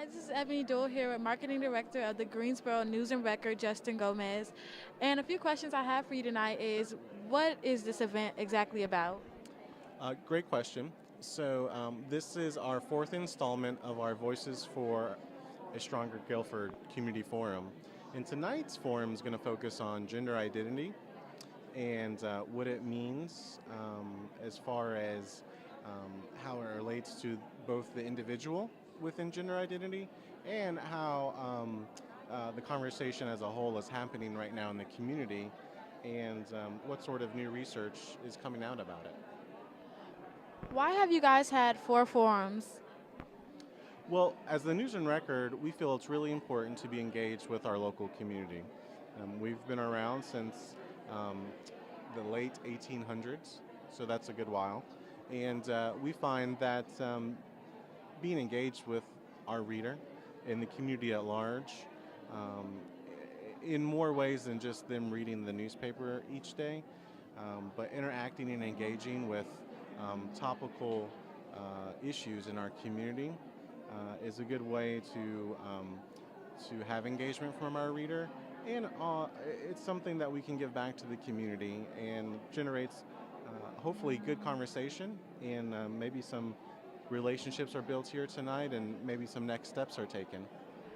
Hi, this is Ebony Dole here with Marketing Director of the Greensboro News and Record, Justin Gomez. And a few questions I have for you tonight is, what is this event exactly about? Great question. This is our fourth installment of our Voices for a Stronger Guilford Community Forum. And tonight's forum is going to focus on gender identity and what it means as far as how it relates to both the individual within gender identity and how the conversation as a whole is happening right now in the community and what sort of new research is coming out about it. Why have you guys had four forums? Well, as the News and Record, we feel it's really important to be engaged with our local community. We've been around since um, the late 1800s, so that's a good while. And we find that being engaged with our reader and the community at large um, in more ways than just them reading the newspaper each day, but interacting and engaging with topical issues in our community is a good way to have engagement from our reader, and it's something that we can give back to the community and generates hopefully good conversation and maybe some relationships are built here tonight and maybe some next steps are taken.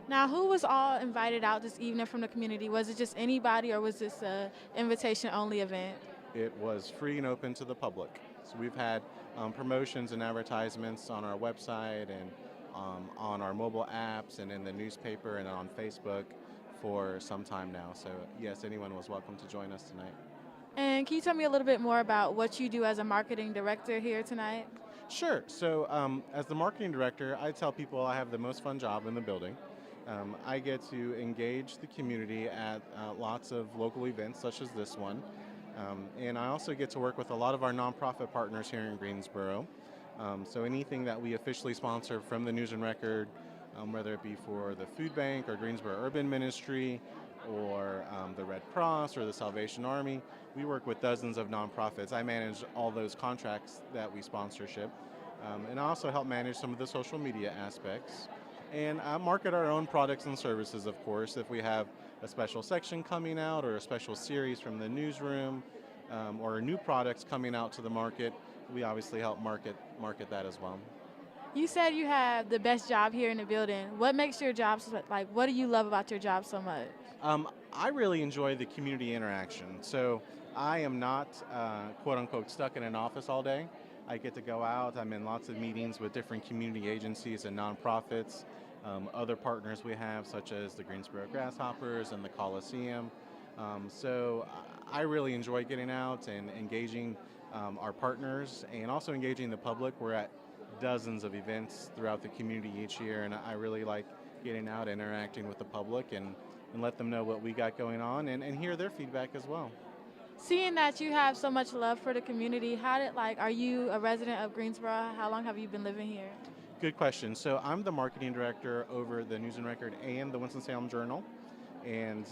Now, who was all invited out this evening from the community? Was it just anybody or was this a invitation only event? It was free and open to the public. So we've had promotions and advertisements on our website and on our mobile apps and in the newspaper and on Facebook for some time now. So yes, anyone was welcome to join us tonight. And can you tell me a little bit more about what you do as a marketing director here tonight? Sure. As the marketing director, I tell people I have the most fun job in the building. I get to engage the community at lots of local events such as this one. And I also get to work with a lot of our nonprofit partners here in Greensboro. So anything that we officially sponsor from the News and Record, whether it be for the Food Bank or Greensboro Urban Ministry or the Red Cross or the Salvation Army, we work with dozens of nonprofits. I manage all those contracts that we sponsorship. And I also help manage some of the social media aspects. And market our own products and services, of course, if we have a special section coming out or a special series from the newsroom or new products coming out to the market, we obviously help market that as well. You said you have the best job here in the building. What makes your job like? What do you love about your job so much? I really enjoy the community interaction. So I am not quote unquote stuck in an office all day. I get to go out. I'm in lots of meetings with different community agencies and nonprofits, other partners we have, such as the Greensboro Grasshoppers and the Coliseum. I really enjoy getting out and engaging our partners and also engaging the public. We're at dozens of events throughout the community each year, and I really like getting out, interacting with the public, and let them know what we got going on and hear their feedback as well. Seeing that you have so much love for the community, are you a resident of Greensboro? How long have you been living here? Good question. So I'm the marketing director over the News and Record and the Winston-Salem Journal, and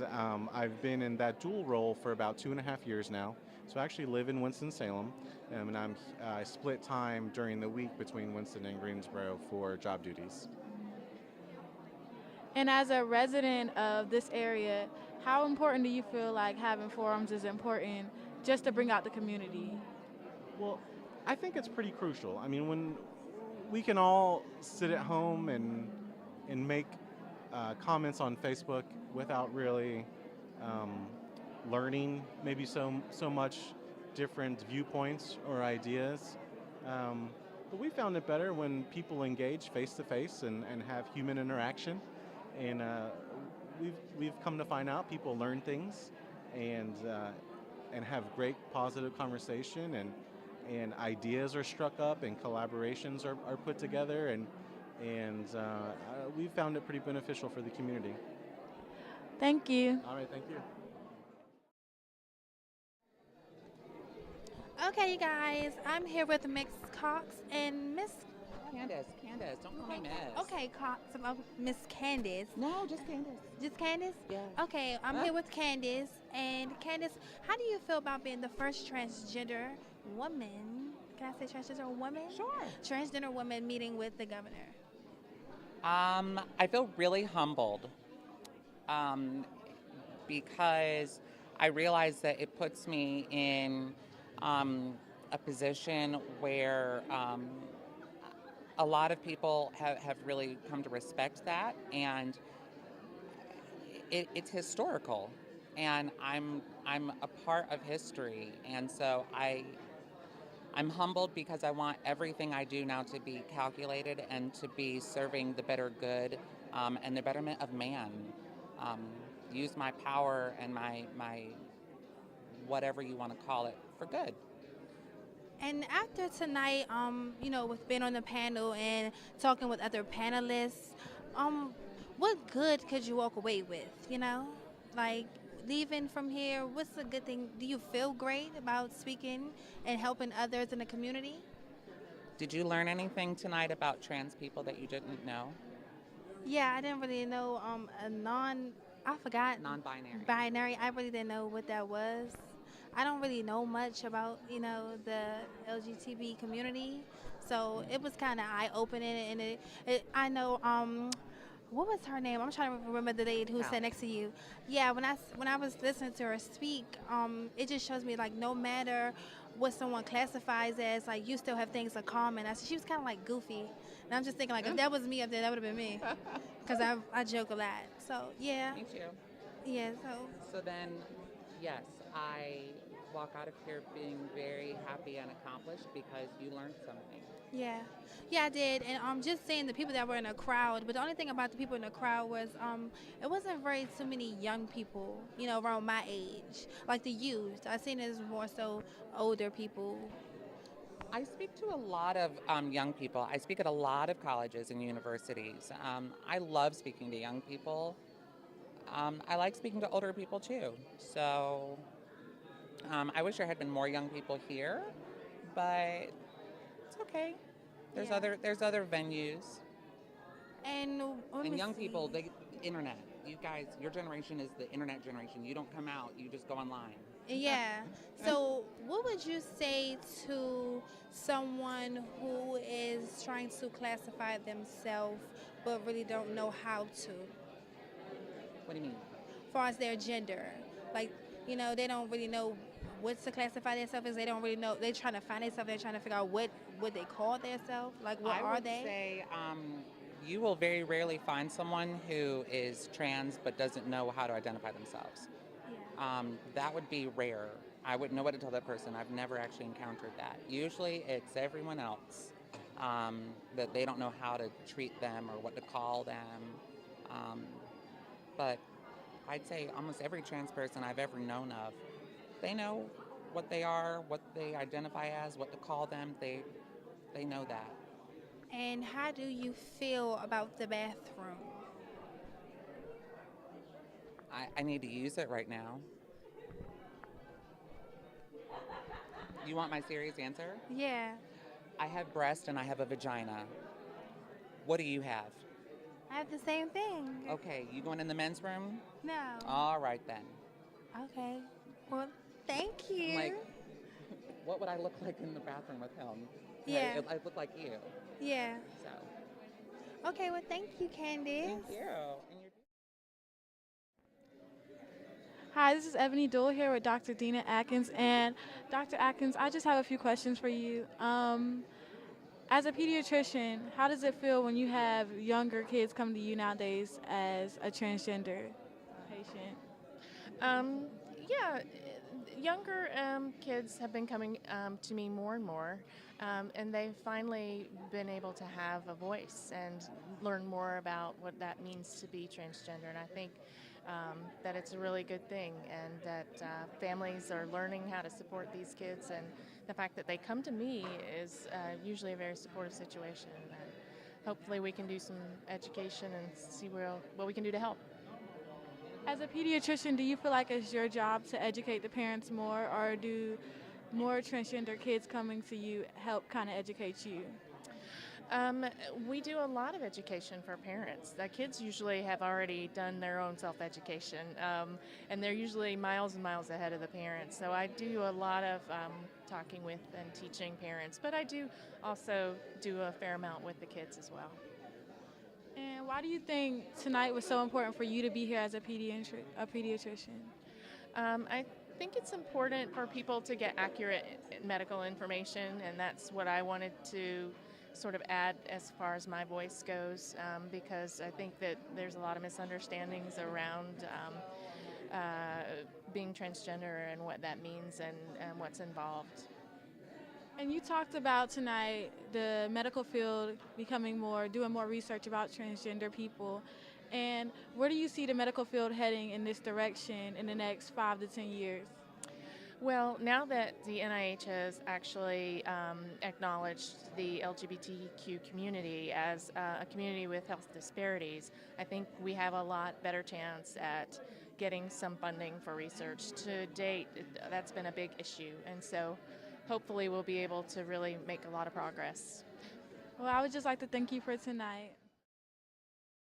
I've been in that dual role for about 2.5 years now. So I actually live in Winston-Salem, and I split time during the week between Winston and Greensboro for job duties. And as a resident of this area, how important do you feel like having forums is important just to bring out the community? Well, I think it's pretty crucial. I mean, when we can all sit at home and make comments on Facebook without really um, learning maybe so much different viewpoints or ideas. But we found it better when people engage face to face and have human interaction. And we've come to find out people learn things and have great positive conversation and ideas are struck up and collaborations are put together and we found it pretty beneficial for the community. Thank you. All right, thank you. Okay, you guys, I'm here with Miss Cox and Miss. Candace, don't call me Miss. Okay, Cox, Miss Candace. No, just Candace. Just Candace? Yeah. Okay, I'm here with Candace. And Candace, how do you feel about being the first transgender woman? Can I say transgender woman? Sure. Transgender woman meeting with the governor. I feel really humbled um, because I realize that it puts me in um, a position where a lot of people have really come to respect that, and it's historical, and I'm a part of history, and so I'm humbled because I want everything I do now to be calculated and to be serving the better good and the betterment of man. Um, Use my power and my whatever you want to call it for good. And after tonight, with being on the panel and talking with other panelists, um, what good could you walk away with? Like leaving from here, what's a good thing? Do you feel great about speaking and helping others in the community? Did you learn anything tonight about trans people that you didn't know? Yeah, I didn't really know I forgot Non-binary. binary. I really didn't know what that was. I don't really know much about, the LGBT community. So it was kind of eye opening. And I know, what was her name? I'm trying to remember the lady who sat next to you. Yeah, when I was listening to her speak, it just shows me like no matter what someone classifies as, like you still have things in common. She was kind of like goofy, and I'm just thinking like if that was me up there, that would have been me, because I joke a lot. So yeah, Me too. yeah. So So then, yes, I walk out of here being very happy and accomplished because you learned something. yeah, yeah, I did, and just seeing the people that were in the crowd. But the only thing about the people in the crowd was it wasn't very too many young people, around my age, like the youth. I seen it as more so older people. I speak to a lot of young people. I speak at a lot of colleges and universities. I love speaking to young people. I like speaking to older people too. So I wish there had been more young people here, but it's okay. Yeah. There's other venues. And let And me young see. people, internet. You guys, your generation is the internet generation. You don't come out. You just go online. Yeah. So, what would you say to someone who is trying to classify themselves but really don't know how to, What do you mean? as far as their gender? Like, they don't really know what to classify themselves as. They don't really know. They're trying to find themselves. They're trying to figure out what they call themselves. Like, what I are would they? say you will very rarely find someone who is trans but doesn't know how to identify themselves. Yeah. That would be rare. I wouldn't know what to tell that person. I've never actually encountered that. Usually it's everyone else that they don't know how to treat them or what to call them. Um, but I'd say almost every trans person I've ever known of, they know what they are, what they identify as, what to call them. They know that. And how do you feel about the bathroom? I need to use it right now. You want my serious answer? Yeah. I have breast and I have a vagina. What do you have? I have the same thing. Okay, you going in the men's room? No. All right then. Okay. Well, thank you. I'm like, what would I look like in the bathroom with him? Yeah. I look like you. Yeah. So. Okay, well, thank you, Candice. Thank you. And you're Hi, this is Ebony Dole here with Dr. Dina Atkins. And Dr. Atkins, I just have a few questions for you. As a pediatrician, how does it feel when you have younger kids come to you nowadays as a transgender patient? Um, yeah, younger kids have been coming to me more and more, and they've finally been able to have a voice and learn more about what that means to be transgender. And I think that it's a really good thing, and that families are learning how to support these kids. And the fact that they come to me is usually a very supportive situation. And hopefully we can do some education and see what we can do to help. As a pediatrician, do you feel like it's your job to educate the parents more, or do more transgender kids coming to you help kind of educate you? We do a lot of education for parents. The kids usually have already done their own self-education, and they're usually miles and miles ahead of the parents. So I do a lot of talking with and teaching parents, but I do also do a fair amount with the kids as well. And why do you think tonight was so important for you to be here as a pediatrician? I think it's important for people to get accurate medical information, and that's what I wanted to sort of add as far as my voice goes, because I think that there's a lot of misunderstandings around being transgender and what that means and what's involved. And you talked about tonight the medical field doing more research about transgender people. And where do you see the medical field heading in this direction in the next 5 to 10 years? Well, now that the NIH has actually acknowledged the LGBTQ community as a community with health disparities, I think we have a lot better chance at getting some funding for research. To date, that's been a big issue, and so hopefully we'll be able to really make a lot of progress. Well, I would just like to thank you for tonight.